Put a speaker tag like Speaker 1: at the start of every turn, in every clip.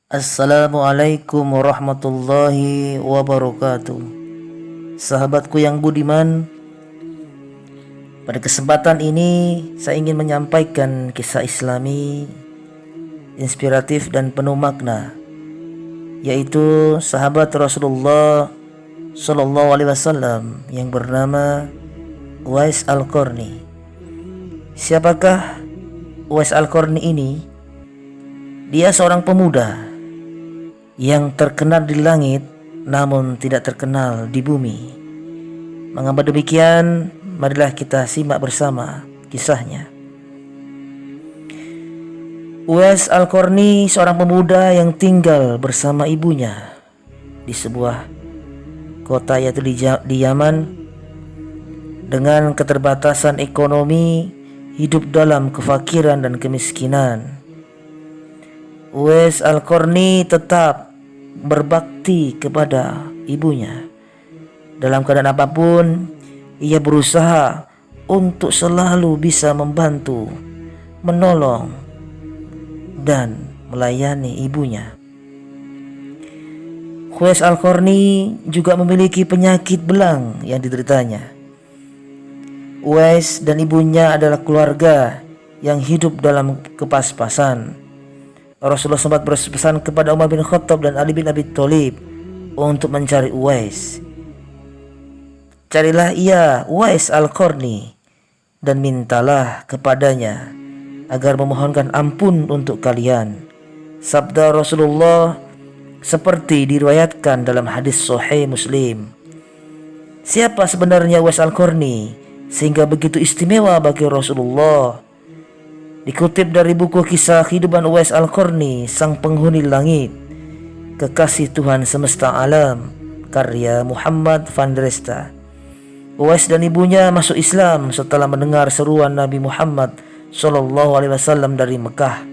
Speaker 1: Assalamualaikum warahmatullahi wabarakatuh. Sahabatku yang budiman, pada kesempatan ini saya ingin menyampaikan kisah Islami inspiratif dan penuh makna, yaitu sahabat Rasulullah Shallallahu Alaihi Wasallam yang bernama Uwais Al-Qarni. Siapakah Uwais Al-Qarni ini? Dia seorang pemuda yang terkenal di langit namun tidak terkenal di bumi. Mengapa demikian? Marilah kita simak bersama kisahnya. Uwais Al-Qarni seorang pemuda yang tinggal bersama ibunya di sebuah kota, yaitu di Yaman. Dengan keterbatasan ekonomi, hidup dalam kefakiran dan kemiskinan, Uwais Al-Qarni tetap berbakti kepada ibunya. Dalam keadaan apapun, ia berusaha untuk selalu bisa membantu, menolong, dan melayani ibunya. Uwais Al-Qarni juga memiliki penyakit belang yang dideritanya. Uwais dan ibunya adalah keluarga yang hidup dalam kepas-pasan. Rasulullah sempat berpesan kepada Umar bin Khattab dan Ali bin Abi Thalib untuk mencari Uwais. Carilah ia Uwais Al-Qarni dan mintalah kepadanya agar memohonkan ampun untuk kalian. Sabda Rasulullah seperti diriwayatkan dalam hadis Sahih Muslim. Siapa sebenarnya Uwais Al-Qarni sehingga begitu istimewa bagi Rasulullah? Dikutip dari buku kisah kehidupan Uwais Al-Qarni, sang penghuni langit, kekasih Tuhan semesta alam, karya Muhammad van der Resta. Uwais dan ibunya masuk Islam setelah mendengar seruan Nabi Muhammad Shallallahu Alaihi Wasallam dari Mekah.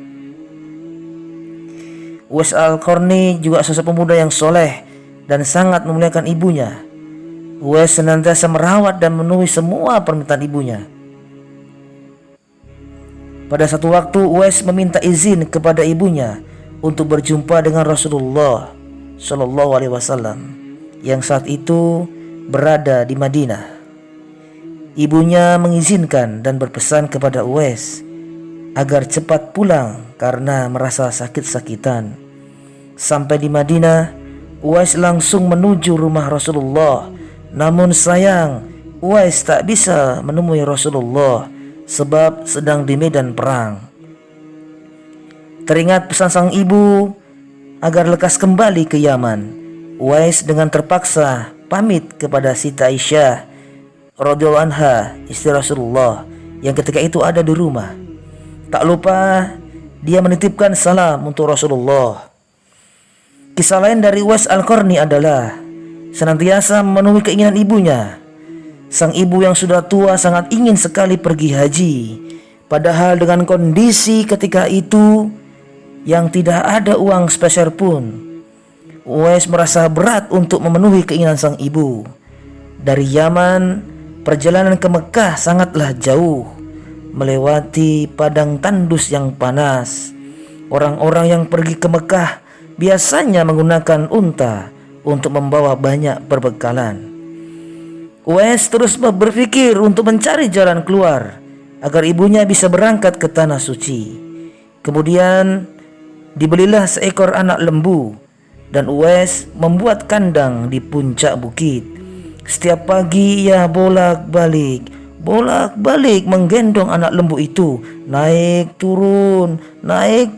Speaker 1: Uwais Al-Qarni juga sosok pemuda yang soleh dan sangat memuliakan ibunya. Uwais senantiasa merawat dan memenuhi semua permintaan ibunya. Pada satu waktu Uwais meminta izin kepada ibunya untuk berjumpa dengan Rasulullah Shallallahu Alaihi Wasallam yang saat itu berada di Madinah. Ibunya mengizinkan dan berpesan kepada Uwais agar cepat pulang karena merasa sakit-sakitan. Sampai di Madinah, Uwais langsung menuju rumah Rasulullah. Namun sayang, Uwais tak bisa menemui Rasulullah sebab sedang di medan perang. Teringat pesan sang ibu agar lekas kembali ke Yaman, Uwais dengan terpaksa pamit kepada Siti Aisyah radhiyallahu anha, istri Rasulullah yang ketika itu ada di rumah. Tak lupa dia menitipkan salam untuk Rasulullah. Kisah lain dari Uwais Al-Qarni adalah senantiasa memenuhi keinginan ibunya. Sang ibu yang sudah tua sangat ingin sekali pergi haji, padahal dengan kondisi ketika itu yang tidak ada uang sepeser pun. Uwais merasa berat untuk memenuhi keinginan sang ibu. Dari Yaman, perjalanan ke Mekah sangatlah jauh, melewati padang tandus yang panas. Orang-orang yang pergi ke Mekah biasanya menggunakan unta untuk membawa banyak perbekalan. Uwais terus berpikir untuk mencari jalan keluar agar ibunya bisa berangkat ke tanah suci. Kemudian dibelilah seekor anak lembu dan Uwais membuat kandang di puncak bukit. Setiap pagi ia bolak-balik menggendong anak lembu itu, naik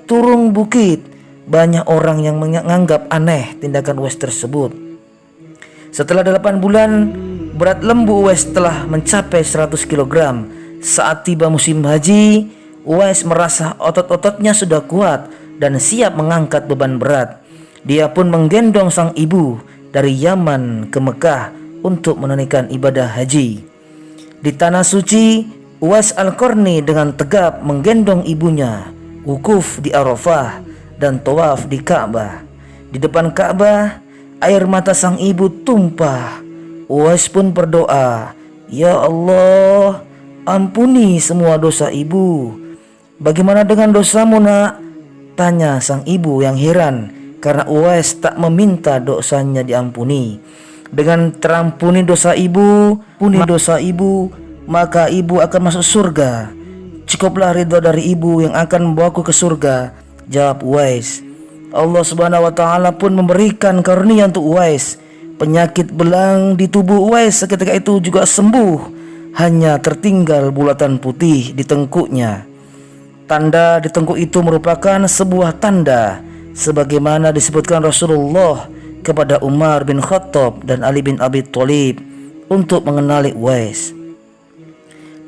Speaker 1: turun bukit. Banyak orang yang menganggap aneh tindakan Uwais tersebut. Setelah 8 bulan, berat lembu Uwais telah mencapai 100 kg. Saat tiba musim haji, Uwais merasa otot-ototnya sudah kuat dan siap mengangkat beban berat. Dia pun menggendong sang ibu dari Yaman ke Mekah untuk menunaikan ibadah haji. Di tanah suci, Uwais Al-Qarni dengan tegap menggendong ibunya, wukuf di Arafah dan tawaf di Ka'bah. Di depan Ka'bah, air mata sang ibu tumpah. Uwais pun berdoa, "Ya Allah, ampuni semua dosa ibu." "Bagaimana dengan dosamu, nak?" tanya sang ibu yang heran karena Uwais tak meminta dosanya diampuni. Dengan terampuni dosa ibu, maka ibu akan masuk surga. Cukuplah ridho dari ibu yang akan membawaku ke surga, jawab Uwais. Allah Subhanahu wa taala pun memberikan karunia untuk Uwais. Penyakit belang di tubuh Uwais seketika itu juga sembuh. Hanya tertinggal bulatan putih di tengkuknya. Tanda di tengkuk itu merupakan sebuah tanda sebagaimana disebutkan Rasulullah kepada Umar bin Khattab dan Ali bin Abi Thalib untuk mengenali Uwais.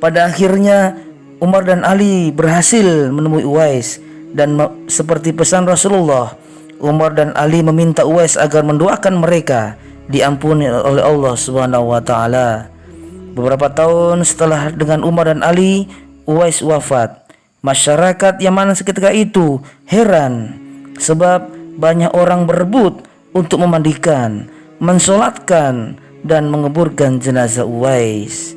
Speaker 1: Pada akhirnya Umar dan Ali berhasil menemui Uwais, dan seperti pesan Rasulullah, Umar dan Ali meminta Uwais agar mendoakan mereka diampuni oleh Allah Subhanahu wa taala. Beberapa tahun setelah dengan Umar dan Ali, Uwais wafat. Masyarakat Yaman seketika itu heran sebab banyak orang berebut untuk memandikan, mensolatkan, dan menguburkan jenazah Uwais.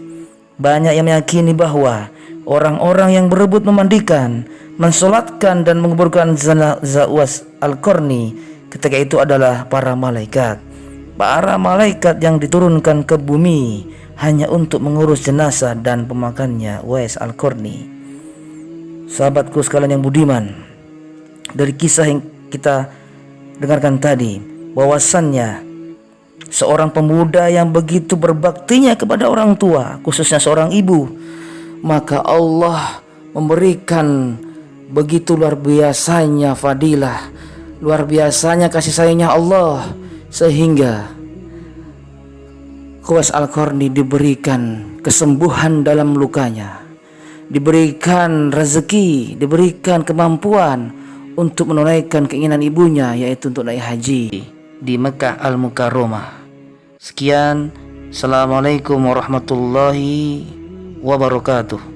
Speaker 1: Banyak yang meyakini bahwa orang-orang yang berebut memandikan, mensolatkan, dan menguburkan jenazah Uwais Al-Qarni ketika itu adalah para malaikat. Para malaikat yang diturunkan ke bumi hanya untuk mengurus jenazah dan pemakamannya Uwais Al-Qarni. Sahabatku sekalian yang budiman, dari kisah yang kita dengarkan tadi, bahwasannya seorang pemuda yang begitu berbaktinya kepada orang tua, khususnya seorang ibu, maka Allah memberikan begitu luar biasanya fadilah, luar biasanya kasih sayangnya Allah, sehingga Uwais Al-Qarni diberikan kesembuhan dalam lukanya, diberikan rezeki, diberikan kemampuan untuk menunaikan keinginan ibunya, yaitu untuk naik haji di Mekah Al-Mukarramah. Sekian, Assalamualaikum warahmatullahi wabarakatuh.